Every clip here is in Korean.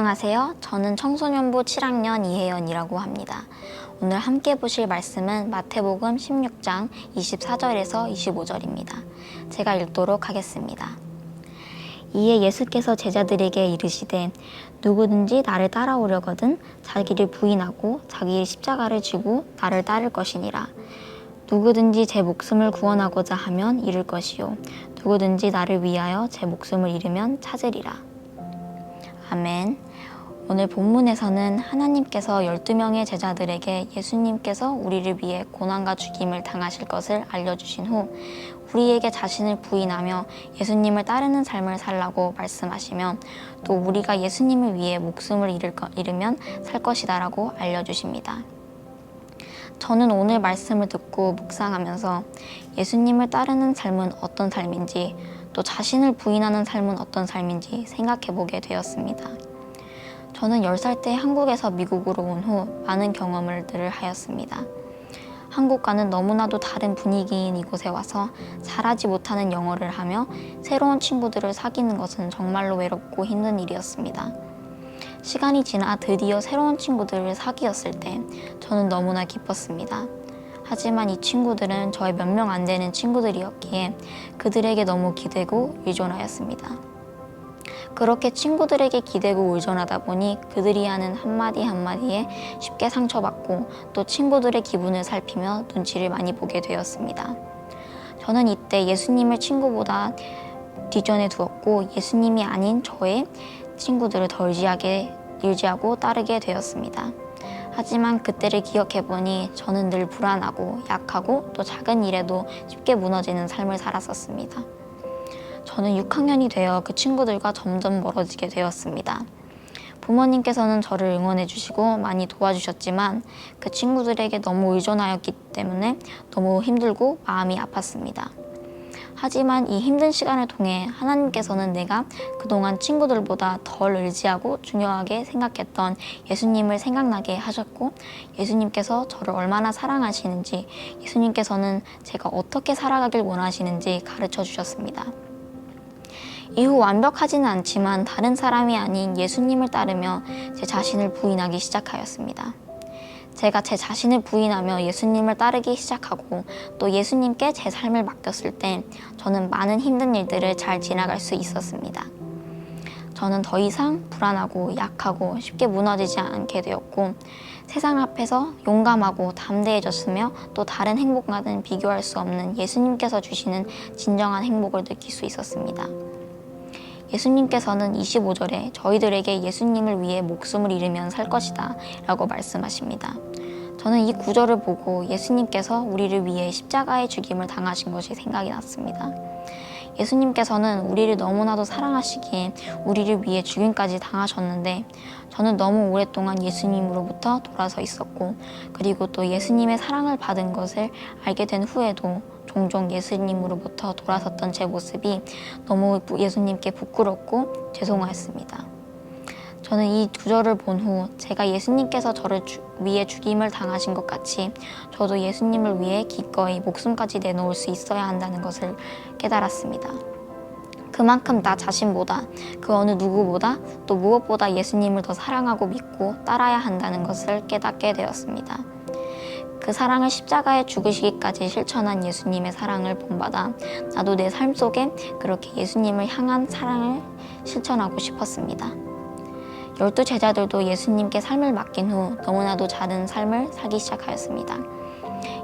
안녕하세요. 저는 청소년부 7학년 이혜연이라고 합니다. 오늘 함께 보실 말씀은 마태복음 16장 24절에서 25절입니다. 제가 읽도록 하겠습니다. 이에 예수께서 제자들에게 이르시되 누구든지 나를 따라오려거든 자기를 부인하고 자기의 십자가를 지고 나를 따를 것이니라. 누구든지 제 목숨을 구원하고자 하면 잃을 것이요 누구든지 나를 위하여 제 목숨을 잃으면 찾으리라. 아멘. 오늘 본문에서는 하나님께서 12명의 제자들에게 예수님께서 우리를 위해 고난과 죽임을 당하실 것을 알려주신 후 우리에게 자신을 부인하며 예수님을 따르는 삶을 살라고 말씀하시며 또 우리가 예수님을 위해 목숨을 잃으면 살 것이다 라고 알려주십니다. 저는 오늘 말씀을 듣고 묵상하면서 예수님을 따르는 삶은 어떤 삶인지 또 자신을 부인하는 삶은 어떤 삶인지 생각해보게 되었습니다. 저는 10살 때 한국에서 미국으로 온 후 많은 경험들을 하였습니다. 한국과는 너무나도 다른 분위기인 이곳에 와서 잘하지 못하는 영어를 하며 새로운 친구들을 사귀는 것은 정말로 외롭고 힘든 일이었습니다. 시간이 지나 드디어 새로운 친구들을 사귀었을 때 저는 너무나 기뻤습니다. 하지만 이 친구들은 저의 몇 명 안 되는 친구들이었기에 그들에게 너무 기대고 의존하였습니다. 그렇게 친구들에게 기대고 의존하다 보니 그들이 하는 한마디 한마디에 쉽게 상처받고 또 친구들의 기분을 살피며 눈치를 많이 보게 되었습니다. 저는 이때 예수님을 친구보다 뒷전에 두었고 예수님이 아닌 저의 친구들을 더 의지하고 따르게 되었습니다. 하지만 그때를 기억해보니 저는 늘 불안하고 약하고 또 작은 일에도 쉽게 무너지는 삶을 살았었습니다. 저는 6학년이 되어 그 친구들과 점점 멀어지게 되었습니다. 부모님께서는 저를 응원해 주시고 많이 도와주셨지만 그 친구들에게 너무 의존하였기 때문에 너무 힘들고 마음이 아팠습니다. 하지만 이 힘든 시간을 통해 하나님께서는 내가 그동안 친구들보다 덜 의지하고 중요하게 생각했던 예수님을 생각나게 하셨고 예수님께서 저를 얼마나 사랑하시는지 예수님께서는 제가 어떻게 살아가길 원하시는지 가르쳐 주셨습니다. 이후 완벽하지는 않지만 다른 사람이 아닌 예수님을 따르며 제 자신을 부인하기 시작하였습니다. 제가 제 자신을 부인하며 예수님을 따르기 시작하고 또 예수님께 제 삶을 맡겼을 때 저는 많은 힘든 일들을 잘 지나갈 수 있었습니다. 저는 더 이상 불안하고 약하고 쉽게 무너지지 않게 되었고 세상 앞에서 용감하고 담대해졌으며 또 다른 행복과는 비교할 수 없는 예수님께서 주시는 진정한 행복을 느낄 수 있었습니다. 예수님께서는 25절에 저희들에게 예수님을 위해 목숨을 잃으면 살 것이다 라고 말씀하십니다. 저는 이 구절을 보고 예수님께서 우리를 위해 십자가의 죽임을 당하신 것이 생각이 났습니다. 예수님께서는 우리를 너무나도 사랑하시기에 우리를 위해 죽임까지 당하셨는데 저는 너무 오랫동안 예수님으로부터 돌아서 있었고 그리고 또 예수님의 사랑을 받은 것을 알게 된 후에도 종종 예수님으로부터 돌아섰던 제 모습이 너무 예수님께 부끄럽고 죄송하였습니다. 저는 이 구절을 본 후 제가 예수님께서 저를 위해 죽임을 당하신 것 같이 저도 예수님을 위해 기꺼이 목숨까지 내놓을 수 있어야 한다는 것을 깨달았습니다. 그만큼 나 자신보다 그 어느 누구보다 또 무엇보다 예수님을 더 사랑하고 믿고 따라야 한다는 것을 깨닫게 되었습니다. 그 사랑을 십자가에 죽으시기까지 실천한 예수님의 사랑을 본받아 나도 내 삶 속에 그렇게 예수님을 향한 사랑을 실천하고 싶었습니다. 12 제자들도 예수님께 삶을 맡긴 후 너무나도 다른 삶을 살기 시작하였습니다.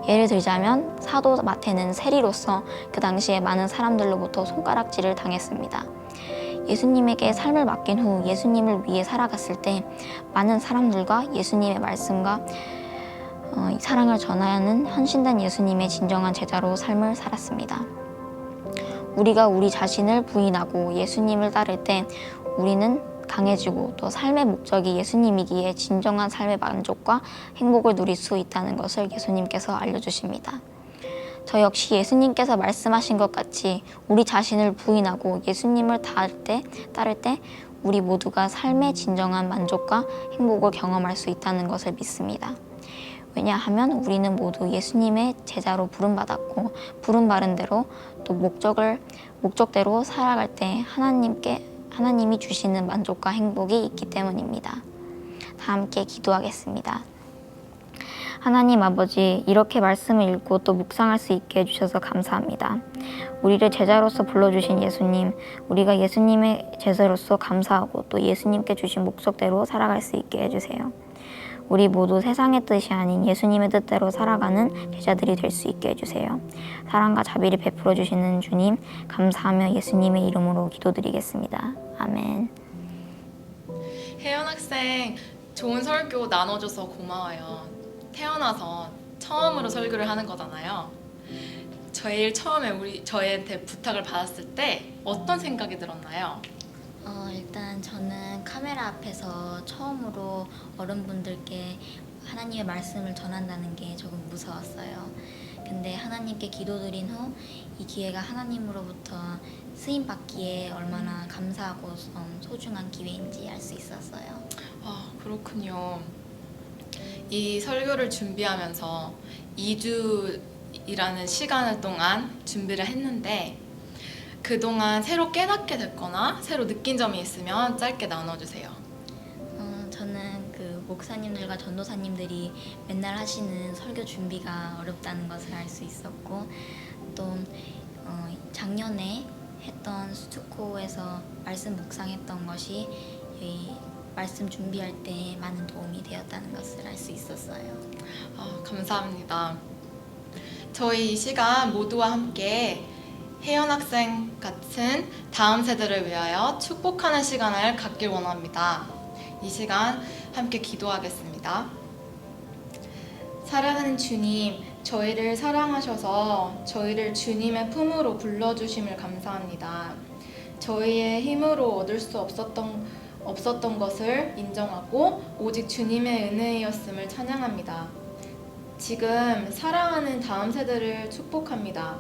예를 들자면 사도 마태는 세리로서 그 당시에 많은 사람들로부터 손가락질을 당했습니다. 예수님에게 삶을 맡긴 후 예수님을 위해 살아갔을 때 많은 사람들과 예수님의 말씀과 사랑을 전하는 헌신된 예수님의 진정한 제자로 삶을 살았습니다. 우리가 우리 자신을 부인하고 예수님을 따를 때 우리는 강해지고 또 삶의 목적이 예수님이기에 진정한 삶의 만족과 행복을 누릴 수 있다는 것을 예수님께서 알려주십니다. 저 역시 예수님께서 말씀하신 것 같이 우리 자신을 부인하고 예수님을 따를 때 우리 모두가 삶의 진정한 만족과 행복을 경험할 수 있다는 것을 믿습니다. 왜냐하면 우리는 모두 예수님의 제자로 부름받았고 부름받은 대로 또 목적대로 살아갈 때 하나님이 주시는 만족과 행복이 있기 때문입니다. 다 함께 기도하겠습니다. 하나님 아버지, 이렇게 말씀을 읽고 또 묵상할 수 있게 해주셔서 감사합니다. 우리를 제자로서 불러주신 예수님, 우리가 예수님의 제자로서 감사하고 또 예수님께 주신 목적대로 살아갈 수 있게 해주세요. 우리 모두 세상의 뜻이 아닌 예수님의 뜻대로 살아가는 제자들이 될 수 있게 해주세요. 사랑과 자비를 베풀어 주시는 주님, 감사하며 예수님의 이름으로 기도드리겠습니다. 아멘. 혜연 학생, 좋은 설교 나눠줘서 고마워요. 태어나서 처음으로 설교를 하는 거잖아요. 제일 처음에 저희한테 부탁을 받았을 때 어떤 생각이 들었나요? 일단 저는 카메라 앞에서 처음으로 어른분들께 하나님의 말씀을 전한다는 게 조금 무서웠어요. 근데 하나님께 기도드린 후 이 기회가 하나님으로부터 쓰임 받기에 얼마나 감사하고 소중한 기회인지 알 수 있었어요. 아, 그렇군요. 이 설교를 준비하면서 2주이라는 시간을 동안 준비를 했는데 그동안 새로 깨닫게 됐거나 새로 느낀 점이 있으면 짧게 나눠주세요. 저는 그 목사님들과 전도사님들이 맨날 하시는 설교 준비가 어렵다는 것을 알 수 있었고 또 작년에 했던 스투코에서 말씀 묵상했던 것이 이 말씀 준비할 때 많은 도움이 되었다는 것을 알 수 있었어요. 감사합니다. 저희 이 시간 모두와 함께 혜연 학생 같은 다음 세대를 위하여 축복하는 시간을 갖길 원합니다. 이 시간 함께 기도하겠습니다. 사랑하는 주님, 저희를 사랑하셔서 저희를 주님의 품으로 불러주심을 감사합니다. 저희의 힘으로 얻을 수 없었던 것을 인정하고 오직 주님의 은혜였음을 찬양합니다. 지금 사랑하는 다음 세대를 축복합니다.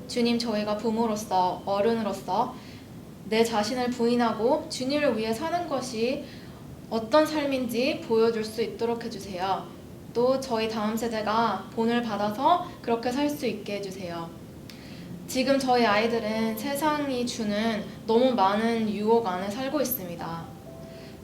주님, 저희가 부모로서, 어른으로서 내 자신을 부인하고 주님을 위해 사는 것이 어떤 삶인지 보여줄 수 있도록 해주세요. 또 저희 다음 세대가 본을 받아서 그렇게 살 수 있게 해주세요. 지금 저희 아이들은 세상이 주는 너무 많은 유혹 안에 살고 있습니다.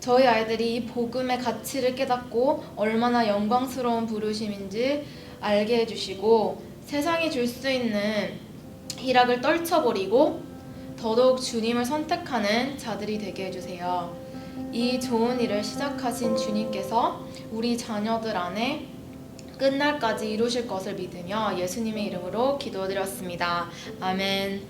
저희 아이들이 이 복음의 가치를 깨닫고 얼마나 영광스러운 부르심인지 알게 해주시고 세상이 줄 수 있는 희락을 떨쳐버리고 더더욱 주님을 선택하는 자들이 되게 해주세요. 이 좋은 일을 시작하신 주님께서 우리 자녀들 안에 끝날까지 이루실 것을 믿으며 예수님의 이름으로 기도드렸습니다. 아멘.